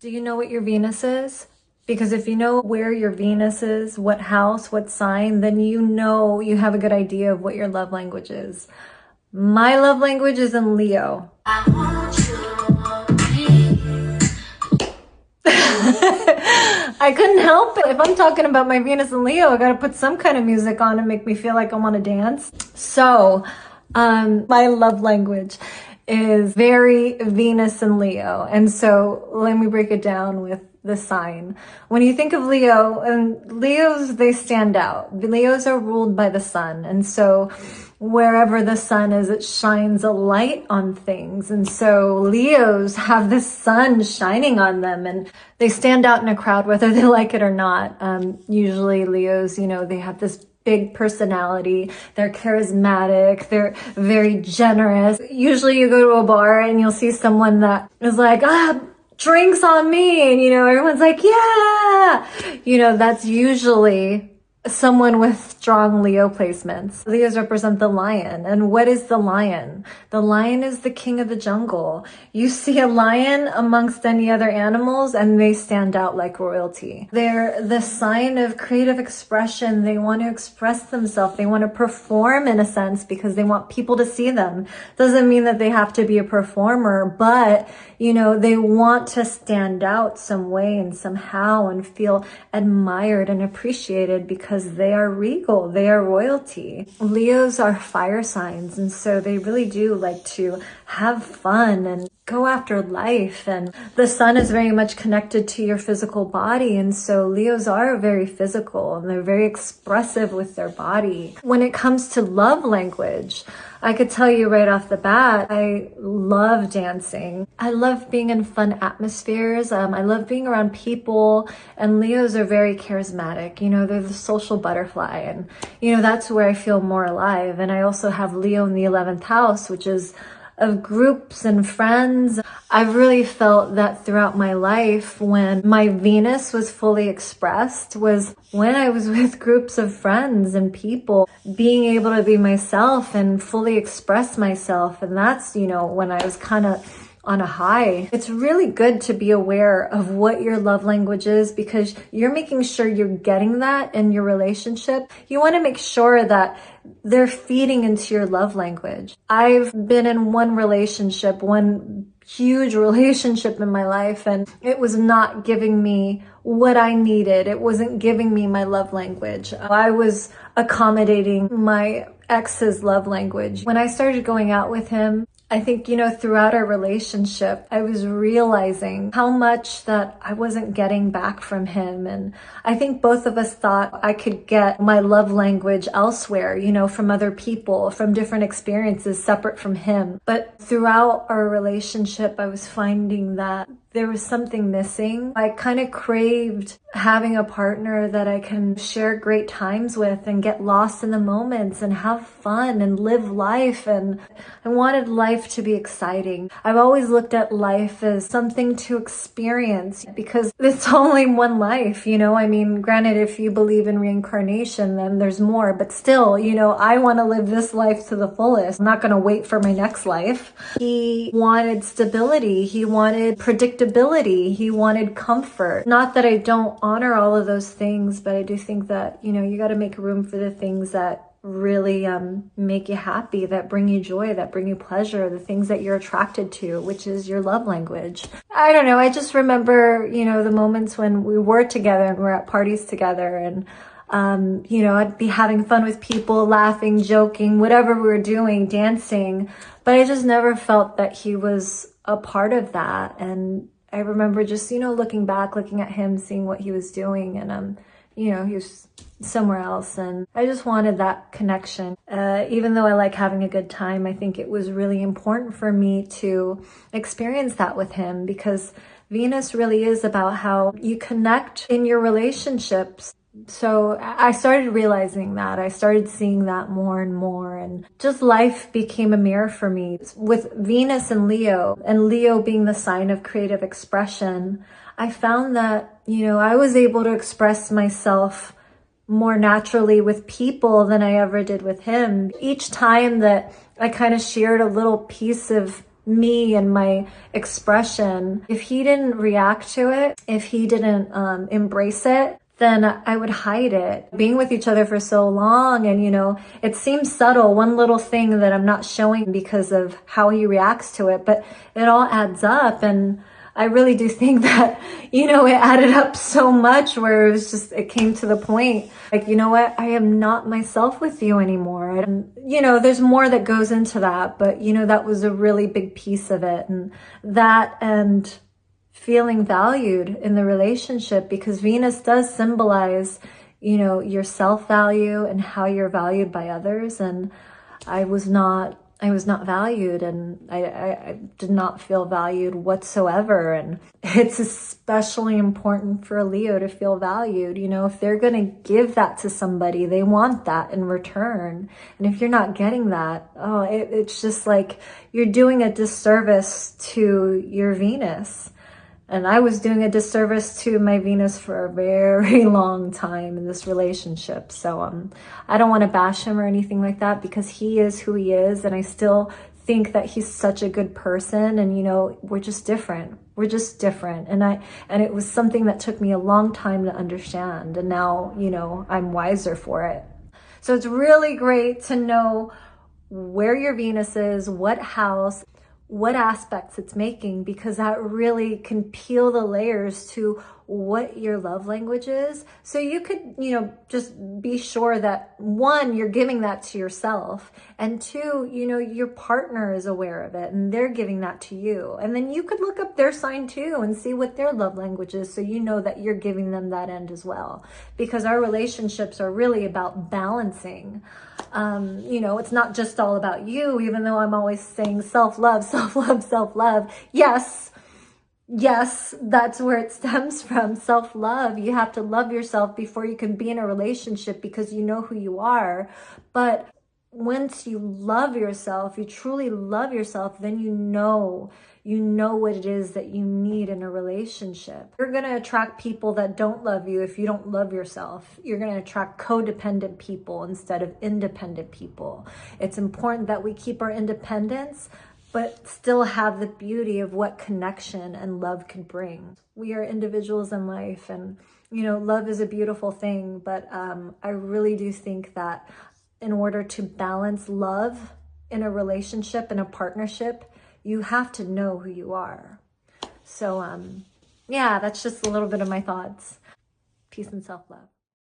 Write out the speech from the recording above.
Do you know what your Venus is? Because if you know where your Venus is, what house, what sign, then you know you have a good idea of what your love language is. My love language is in Leo. I couldn't help it. If I'm talking about my Venus and Leo, I gotta put some kind of music on and make me feel like I want to dance. So, my love language is very Venus and Leo. And so let me break it down with the sign. When you think of Leo, and Leos, they stand out. Leos are ruled by the sun. And so wherever the sun is, it shines a light on things. And so Leos have the sun shining on them and they stand out in a crowd, whether they like it or not. Usually Leos, they have this big personality. They're charismatic. They're very generous. Usually you go to a bar and you'll see someone that is like, drinks on me. And, everyone's like, yeah, that's usually someone with strong Leo placements. Leos represent the lion. And what is the lion? The lion is the king of the jungle. You see a lion amongst any other animals and they stand out like royalty. They're the sign of creative expression. They want to express themselves. They want to perform in a sense because they want people to see them. Doesn't mean that they have to be a performer, but they want to stand out some way and somehow and feel admired and appreciated because they are regal, they are royalty. Leos are fire signs, and so they really do like to have fun and go after life. And the sun is very much connected to your physical body, and so Leos are very physical and they're very expressive with their body. When it comes to love language, I could tell you right off the bat, I love dancing. I love being in fun atmospheres. I love being around people, and Leos are very charismatic. They're the social butterfly, and that's where I feel more alive. And I also have Leo in the 11th house, which is of groups and friends. I've really felt that throughout my life when my Venus was fully expressed was when I was with groups of friends and people, being able to be myself and fully express myself. And that's, when I was kind of on a high. It's really good to be aware of what your love language is because you're making sure you're getting that in your relationship. You want to make sure that they're feeding into your love language. I've been in one huge relationship in my life, and it was not giving me what I needed. It wasn't giving me my love language. I was accommodating my ex's love language. When I started going out with him, I think, throughout our relationship, I was realizing how much that I wasn't getting back from him. And I think both of us thought I could get my love language elsewhere, from other people, from different experiences separate from him. But throughout our relationship, I was finding that there was something missing. I kind of craved having a partner that I can share great times with and get lost in the moments and have fun and live life. And I wanted life to be exciting. I've always looked at life as something to experience because it's only one life, granted, if you believe in reincarnation, then there's more, but still, I want to live this life to the fullest. I'm not going to wait for my next life. He wanted stability. He wanted predictability. He wanted comfort. Not that I don't honor all of those things, but I do think that, you got to make room for the things that really make you happy, that bring you joy, that bring you pleasure, the things that you're attracted to, which is your love language. I don't know. I just remember, the moments when we were together and we're at parties together and I'd be having fun with people, laughing, joking, whatever we were doing, dancing. But I just never felt that he was a part of that. And I remember just, looking back, looking at him, seeing what he was doing. And, he was somewhere else. And I just wanted that connection. Even though I like having a good time, I think it was really important for me to experience that with him because Venus really is about how you connect in your relationships. So I started realizing that. I started seeing that more and more, and just life became a mirror for me. With Venus and Leo being the sign of creative expression, I found that, I was able to express myself more naturally with people than I ever did with him. Each time that I kind of shared a little piece of me and my expression, if he didn't react to it, if he didn't embrace it, then I would hide it. Being with each other for so long, and it seems subtle, one little thing that I'm not showing because of how he reacts to it, but it all adds up. And I really do think that, it added up so much where it came to the point, like, you know what, I am not myself with you anymore. And, there's more that goes into that, but, that was a really big piece of it. And that, and feeling valued in the relationship, because Venus does symbolize, your self-value and how you're valued by others. And I was not valued, and I did not feel valued whatsoever. And it's especially important for a Leo to feel valued. If they're going to give that to somebody, they want that in return. And if you're not getting that, it's just like you're doing a disservice to your Venus. And I was doing a disservice to my Venus for a very long time in this relationship. So I don't want to bash him or anything like that, because he is who he is. And I still think that he's such a good person. And, we're just different. We're just different. And it was something that took me a long time to understand. And now, I'm wiser for it. So it's really great to know where your Venus is, what house, what aspects it's making, because that really can peel the layers to what your love language is. So you could, just be sure that, one, you're giving that to yourself, and two, your partner is aware of it and they're giving that to you. And then you could look up their sign too and see what their love language is, so that you're giving them that end as well. Because our relationships are really about balancing. It's not just all about you, even though I'm always saying self-love, self-love, self-love. Yes, that's where it stems from, self-love. You have to love yourself before you can be in a relationship, because you know who you are. But once you love yourself, you truly love yourself, then you know what it is that you need in a relationship. You're going to attract people that don't love you if you don't love yourself. You're going to attract codependent people instead of independent people. It's important that we keep our independence, but still have the beauty of what connection and love can bring. We are individuals in life, and, love is a beautiful thing, but I really do think that in order to balance love in a relationship, in a partnership, you have to know who you are. So, yeah, that's just a little bit of my thoughts. Peace and self-love.